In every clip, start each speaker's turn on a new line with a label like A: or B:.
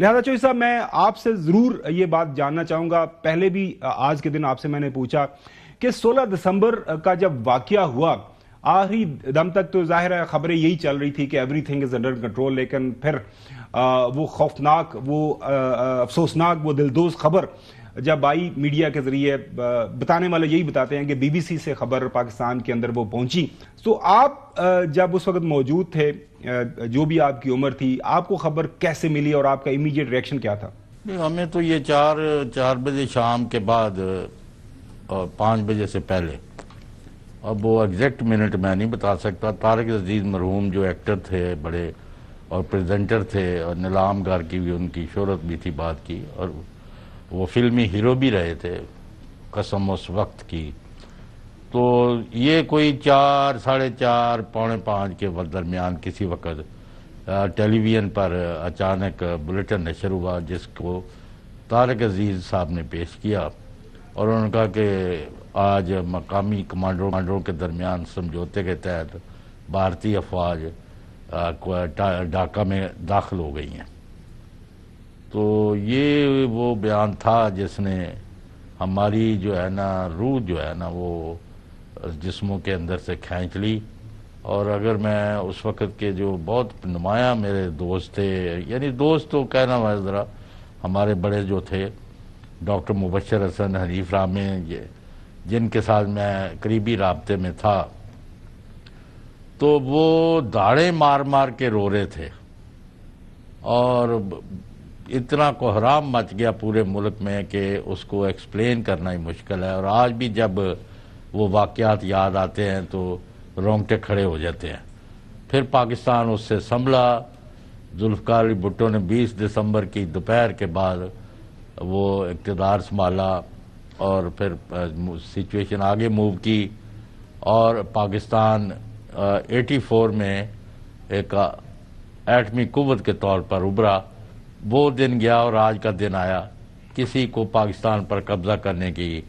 A: لہذا چوہدری صاحب میں آپ سے ضرور یہ بات جاننا چاہوں گا، پہلے بھی آج کے دن آپ سے میں نے پوچھا کہ 16 دسمبر کا جب واقعہ ہوا آخری دم تک تو ظاہر ہے خبریں یہی چل رہی تھی کہ every thing is under control, لیکن پھر وہ خوفناک، وہ افسوسناک، وہ دلدوز خبر جب آئی میڈیا کے ذریعے، بتانے والے یہی بتاتے ہیں کہ بی بی سی سے خبر پاکستان کے اندر وہ پہنچی، تو آپ جب اس وقت موجود تھے، جو بھی آپ کی عمر تھی، آپ کو خبر کیسے ملی اور آپ کا امیڈیٹ ریئیکشن کیا تھا؟
B: ہمیں تو یہ 4 بجے شام کے بعد اور 5 بجے سے پہلے، اب وہ ایگزیکٹ منٹ میں نہیں بتا سکتا، طارق عزیز مرحوم جو ایکٹر تھے بڑے اور پریزنٹر تھے، اور نیلام گر کی بھی ان کی شہرت بھی تھی بات کی، اور وہ فلمی ہیرو بھی رہے تھے قسم اس وقت کی، تو یہ کوئی 4، 4:30، 4:45 کے درمیان کسی وقت ٹیلی ویژن پر اچانک بلیٹن نشر ہوا جس کو طارق عزیز صاحب نے پیش کیا، اور انہوں نے کہا کہ آج مقامی کمانڈروں کے درمیان سمجھوتے کے تحت بھارتی افواج ڈھاکہ میں داخل ہو گئی ہیں۔ تو یہ وہ بیان تھا جس نے ہماری جو ہے نا روح جو ہے نا وہ جسموں کے اندر سے کھینچ لی، اور اگر میں اس وقت کے جو بہت نمایاں میرے دوست تھے، یعنی دوست تو کہنا ذرا، ہمارے بڑے جو تھے ڈاکٹر مبشر حسن، حنیف رامے، جن کے ساتھ میں قریبی رابطے میں تھا، تو وہ داڑیں مار مار کے رو رہے تھے، اور اتنا کوہرام مچ گیا پورے ملک میں کہ اس کو ایکسپلین کرنا ہی مشکل ہے، اور آج بھی جب وہ واقعات یاد آتے ہیں تو رونگٹے کھڑے ہو جاتے ہیں۔ پھر پاکستان اس سے سنبھلا، ذوالفقار علی بھٹو نے 20 دسمبر کی دوپہر کے بعد وہ اقتدار سنبھالا، اور پھر سچویشن آگے موو کی، اور پاکستان 84 میں ایک ایٹمی قوت کے طور پر ابھرا۔ وہ دن گیا اور آج کا دن آیا، کسی کو پاکستان پر قبضہ کرنے کی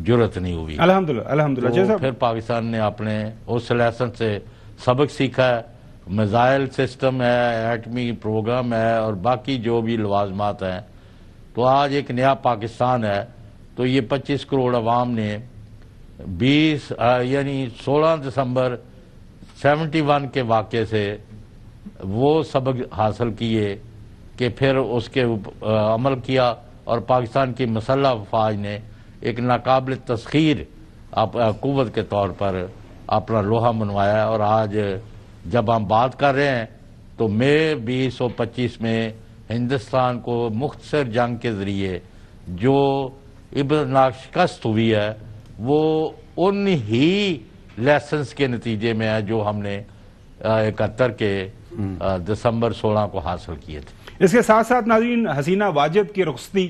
B: جرت نہیں ہوئی۔
A: الحمدللہ
B: تو پھر پاکستان نے اپنے اس لیسن سے سبق سیکھا ہے، میزائل سسٹم ہے، ایٹمی پروگرام ہے، اور باقی جو بھی لوازمات ہیں، تو آج ایک نیا پاکستان ہے۔ تو یہ 25 کروڑ عوام نے 16 دسمبر 71 کے واقعے سے وہ سبق حاصل کیے کہ پھر اس کے عمل کیا، اور پاکستان کی مسلح افواج نے ایک ناقابل تسخیر قوت کے طور پر اپنا لوہا منوایا، اور آج جب ہم بات کر رہے ہیں تو مئی 2025 میں ہندوستان کو مختصر جنگ کے ذریعے جو عبرتناک شکست ہوئی ہے وہ ان ہی لیسنز کے نتیجے میں ہے جو ہم نے 71 کے دسمبر 16 کو حاصل کیے تھے۔
A: اس کے ساتھ ساتھ ناظرین، حسینہ واجد کی رخصتی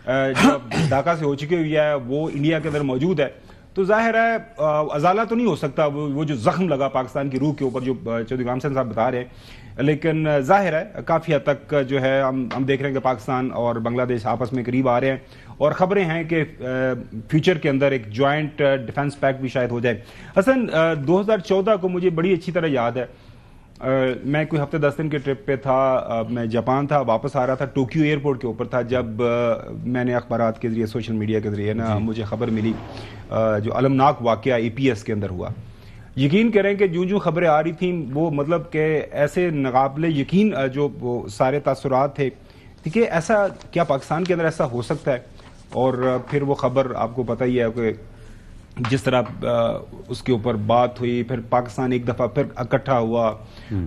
A: جو ڈھاکہ سے ہو چکی ہوئی ہے وہ انڈیا کے اندر موجود ہے، تو ظاہر ہے ازالہ تو نہیں ہو سکتا وہ جو زخم لگا پاکستان کی روح کے اوپر، جو چودھری غلام حسین صاحب بتا رہے ہیں، لیکن ظاہر ہے کافی حد تک جو ہے ہم دیکھ رہے ہیں کہ پاکستان اور بنگلہ دیش آپس میں قریب آ رہے ہیں، اور خبریں ہیں کہ فیوچر کے اندر ایک جوائنٹ ڈیفنس پیکٹ بھی شاید ہو جائے۔ حسن، 2014 کو مجھے بڑی اچھی طرح یاد ہے، میں کوئی ہفتے 10 دن کے ٹرپ پہ تھا، میں جاپان تھا، واپس آ رہا تھا، ٹوکیو ایئرپورٹ کے اوپر تھا، جب میں نے اخبارات کے ذریعے، سوشل میڈیا کے ذریعے نا مجھے خبر ملی جو المناک واقعہ ای پی ایس کے اندر ہوا۔ یقین کریں کہ جو خبریں آ رہی تھیں وہ مطلب کہ ایسے ناقابل یقین جو وہ سارے تاثرات تھے کہ ایسا کیا پاکستان کے اندر ایسا ہو سکتا ہے، اور پھر وہ خبر آپ کو پتہ ہی ہے کہ جس طرح اس کے اوپر بات ہوئی، پھر پاکستان ایک دفعہ پھر اکٹھا ہوا،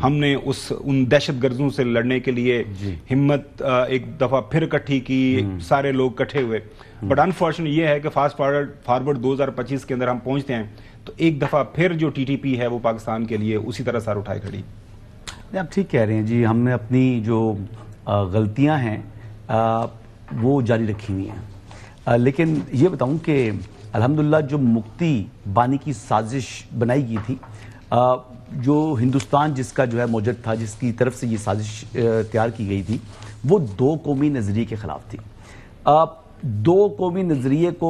A: ہم نے ان دہشت گردوں سے لڑنے کے لیے ہمت ایک دفعہ پھر اکٹھی کی، سارے لوگ اکٹھے ہوئے، بٹ انفارچونیٹ یہ ہے کہ فاسٹ فارورڈ 2025 کے اندر ہم پہنچتے ہیں تو ایک دفعہ پھر جو ٹی ٹی پی ہے وہ پاکستان کے لیے اسی طرح سر اٹھائے کھڑی۔
C: آپ ٹھیک کہہ رہے ہیں جی، ہم نے اپنی جو غلطیاں ہیں وہ جاری رکھی ہوئی ہیں، لیکن یہ بتاؤں کہ الحمدللہ جو مکتی بانی کی سازش بنائی گئی تھی، جو ہندوستان جس کا جو ہے موجد تھا، جس کی طرف سے یہ سازش تیار کی گئی تھی، وہ 2 قومی نظریے کے خلاف تھی۔ 2 قومی نظریے کو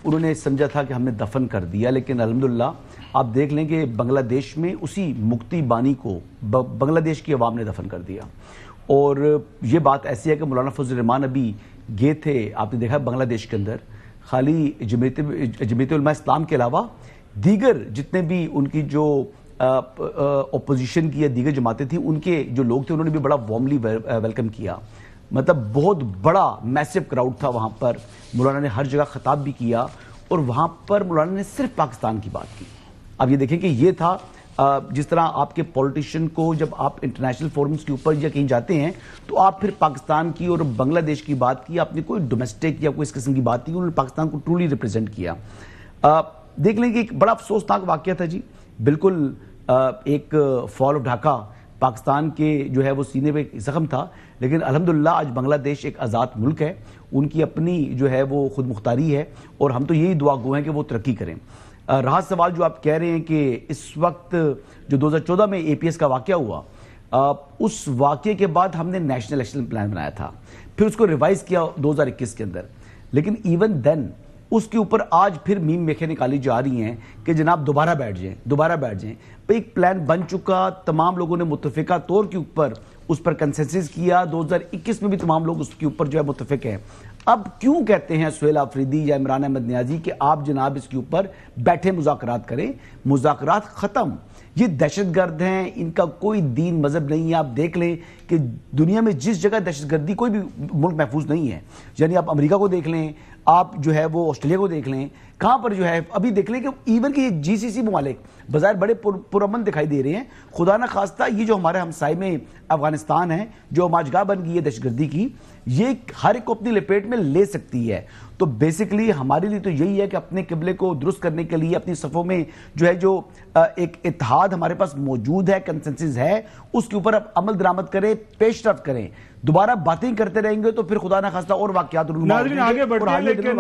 C: انہوں نے سمجھا تھا کہ ہم نے دفن کر دیا، لیکن الحمدللہ آپ دیکھ لیں کہ بنگلہ دیش میں اسی مکتی بانی کو بنگلہ دیش کی عوام نے دفن کر دیا۔ اور یہ بات ایسی ہے کہ مولانا فضل الرحمان ابھی گئے تھے، آپ نے دیکھا بنگلہ دیش کے اندر، خالی جمعیت علماء اسلام کے علاوہ دیگر جتنے بھی ان کی جو اپوزیشن کی یا دیگر جماعتیں تھیں، ان کے جو لوگ تھے انہوں نے بھی بڑا وارملی ویلکم کیا. مطلب بہت بڑا میسو کراؤڈ تھا وہاں پر. مولانا نے ہر جگہ خطاب بھی کیا اور وہاں پر مولانا نے صرف پاکستان کی بات کی. اب یہ دیکھیں کہ یہ تھا جس طرح آپ کے پولیٹیشین کو جب آپ انٹرنیشنل فورمز کے اوپر یا کہیں جاتے ہیں تو آپ پھر پاکستان کی اور بنگلہ دیش کی بات کی، آپ نے کوئی ڈومیسٹک یا کوئی اس قسم کی بات کی، انہوں نے پاکستان کو ٹرولی ریپرزینٹ کیا. دیکھ لیں کہ ایک بڑا افسوسناک واقعہ تھا جی، بالکل ایک فال آف ڈھاکہ پاکستان کے جو ہے وہ سینے پہ زخم تھا، لیکن الحمدللہ آج بنگلہ دیش ایک آزاد ملک ہے، ان کی اپنی جو ہے وہ خود مختاری ہے اور ہم تو یہی دعا گو ہیں کہ وہ ترقی کریں. رہا سوال جو آپ کہہ رہے ہیں کہ اس وقت جو 2014 میں اے پی ایس کا واقعہ ہوا، اس واقعے کے بعد ہم نے نیشنل ایکشن پلان بنایا تھا، پھر اس کو ریوائز کیا 2021 کے اندر، لیکن ایون دین اس کے اوپر آج پھر میم میخیں نکالی جا رہی ہیں کہ جناب دوبارہ بیٹھ جائیں. ایک پلان بن چکا، تمام لوگوں نے متفقہ طور کے اوپر اس پر کنسنسس کیا، 2021 میں بھی تمام لوگ اس کے اوپر جو ہے متفق ہیں. اب کیوں کہتے ہیں سہیل آفریدی یا عمران احمد نیازی کہ آپ جناب اس کے اوپر بیٹھے مذاکرات کریں؟ مذاکرات ختم. یہ دہشت گرد ہیں، ان کا کوئی دین مذہب نہیں ہے. آپ دیکھ لیں کہ دنیا میں جس جگہ دہشت گردی کوئی بھی ملک محفوظ نہیں ہے، یعنی آپ امریکہ کو دیکھ لیں، آپ جو ہے وہ آسٹریلیا کو دیکھ لیں، کہاں پر جو ہے ابھی دیکھ لیں کہ ایون کہ یہ جی سی سی ممالک بظاہر بڑے پرامن دکھائی دے رہے ہیں، خدا نہ خواستہ یہ جو ہمارے ہمسائے میں افغانستان ہے جو ماجگاہ بن گئی ہے دہشت گردی کی، یہ ہر ایک کو اپنی لپیٹ میں لے سکتی ہے. تو بیسیکلی ہمارے لیے تو یہی ہے کہ اپنے قبلے کو درست کرنے کے لیے اپنی صفوں میں جو ہے جو ایک اتحاد ہمارے پاس موجود ہے، کنسنسس ہے، اس کے اوپر اب عمل درآمد کریں، پیش رفت کریں. دوبارہ باتیں کرتے رہیں گے تو پھر خدا نہ خواستہ اور واقعات
A: ناظرین آگے بڑھتے ہیں، لیکن